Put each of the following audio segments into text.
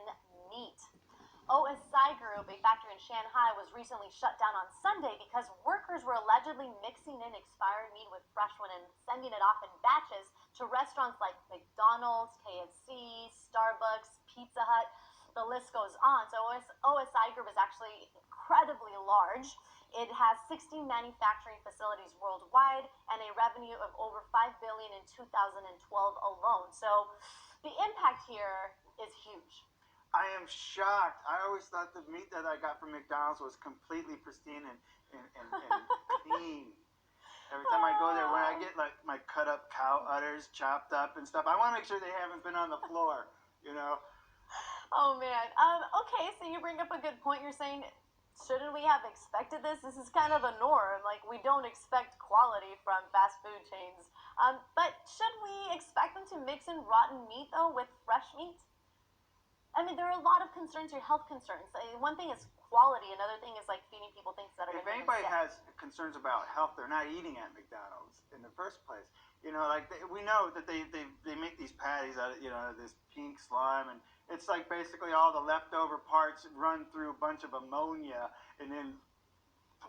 rotten meat. OSI Group, a factory in Shanghai, was recently shut down on Sunday because workers were allegedly mixing in expired meat with fresh one and sending it off in batches to restaurants like McDonald's, KFC, Starbucks, Pizza Hut. The list goes on. So OSI Group is actually incredibly large. It has 16 manufacturing facilities worldwide and a revenue of over $5 billion in 2012 alone. So the impact here is huge. I am shocked. I always thought the meat that I got from McDonald's was completely pristine and clean. Every time I go there, when I get like my cut up cow udders chopped up and stuff, I want to make sure they haven't been on the floor, you know? Oh man. Okay, so you bring up a good point. You're saying, shouldn't we have expected this? This is kind of a norm. Like, we don't expect quality from fast food chains. But should we expect them to mix in rotten meat though with fresh meat? I mean, there are a lot of concerns here, health concerns. One thing is quality. Another thing is like feeding people things that are going If to make them anybody sick. has concerns about health, they're not eating at McDonald's in the first place. You know, like we know that they make these patties out of, you know, this pink slime, and it's like basically all the leftover parts run through a bunch of ammonia and then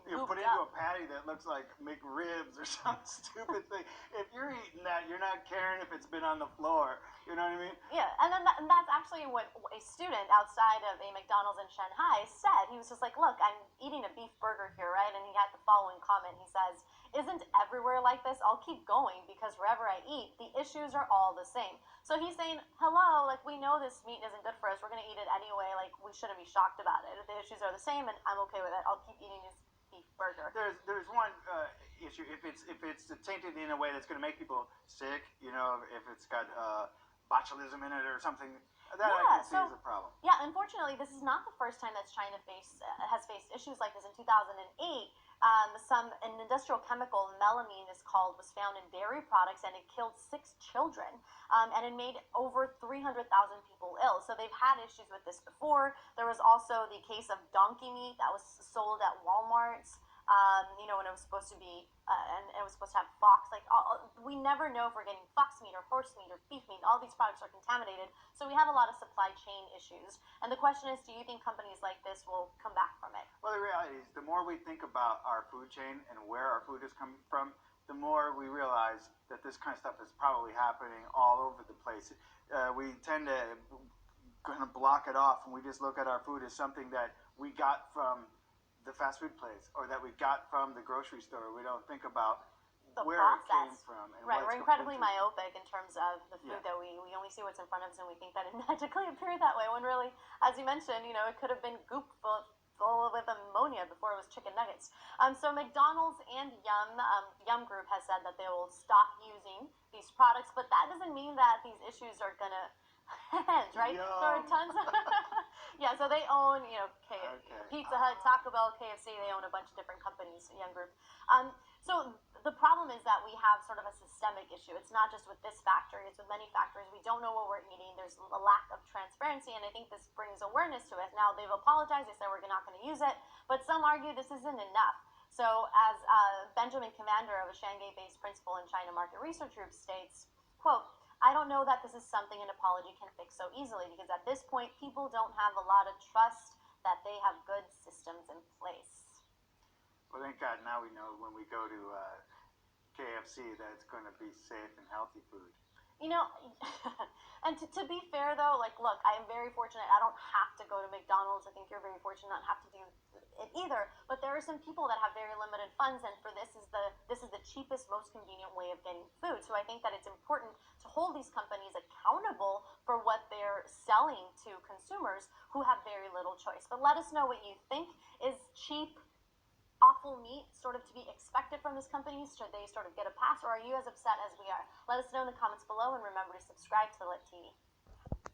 put into a patty that looks like McRibs or some stupid thing. If you're eating that, you're not caring if it's been on the floor. You know what I mean? Yeah, and then and that's actually what a student outside of a McDonald's in Shanghai said. He was just like, look, I'm eating a beef burger here, right? And he had the following comment. He says, isn't everywhere like this? I'll keep going because wherever I eat, the issues are all the same. So he's saying, hello, like, we know this meat isn't good for us. We're going to eat it anyway. Like, we shouldn't be shocked about it. If the issues are the same, and I'm okay with it, I'll keep eating this beef burger. There's one issue. If it's tainted in a way that's going to make people sick, you know, if it's got botulism in it or something, that I can see as a problem. Yeah, unfortunately, this is not the first time that China has faced issues like this. In 2008, an industrial chemical, melamine was found in dairy products, and it killed 6 children, and it made over 300,000 people ill. So they've had issues with this before. There was also the case of donkey meat that was sold at Walmart's. You know, when it was supposed to be, and it was supposed to have fox. Like, we never know if we're getting fox meat or horse meat or beef meat. All these products are contaminated, so we have a lot of supply chain issues. And the question is, do you think companies like this will come back from it? Well, the reality is, the more we think about our food chain and where our food is coming from, the more we realize that this kind of stuff is probably happening all over the place. We tend to kind of block it off, and we just look at our food as something that we got from the fast food place or that we got from the grocery store. We don't think about the where process. It came from. And right, we're incredibly myopic in terms of the food that we only see what's in front of us, and we think that it magically appeared that way when really, as you mentioned, you know, it could have been goop full with ammonia before it was chicken nuggets. So McDonald's and Yum Group has said that they will stop using these products, but that doesn't mean that these issues are gonna end, right? Yum. There are tons of yeah, so they own, you know, Pizza Hut, Taco Bell, KFC. They own a bunch of different companies, Yum Group. So the problem is that we have sort of a systemic issue. It's not just with this factory, it's with many factories. We don't know what we're eating. There's a lack of transparency, and I think this brings awareness to it. Now, they've apologized. They said we're not going to use it, but some argue this isn't enough. So as Benjamin Commander of a Shanghai-based principal in China Market Research Group states, quote, I don't know that this is something an apology can fix so easily, because at this point, people don't have a lot of trust that they have good systems in place. Well, thank God now we know when we go to KFC that it's going to be safe and healthy food. You know, and to be fair though, like, look, I am very fortunate. I don't have to go to McDonald's. I think you're very fortunate not have to do it either. But there are some people that have very limited funds, and for this is the cheapest, most convenient way of getting food. So I think that it's important to hold these companies accountable for what they're selling to consumers who have very little choice. But let us know what you think. Is cheap, awful meat sort of to be expected from these companies? Should they sort of get a pass, or are you as upset as we are? Let us know in the comments below, and remember to subscribe to Lit TV.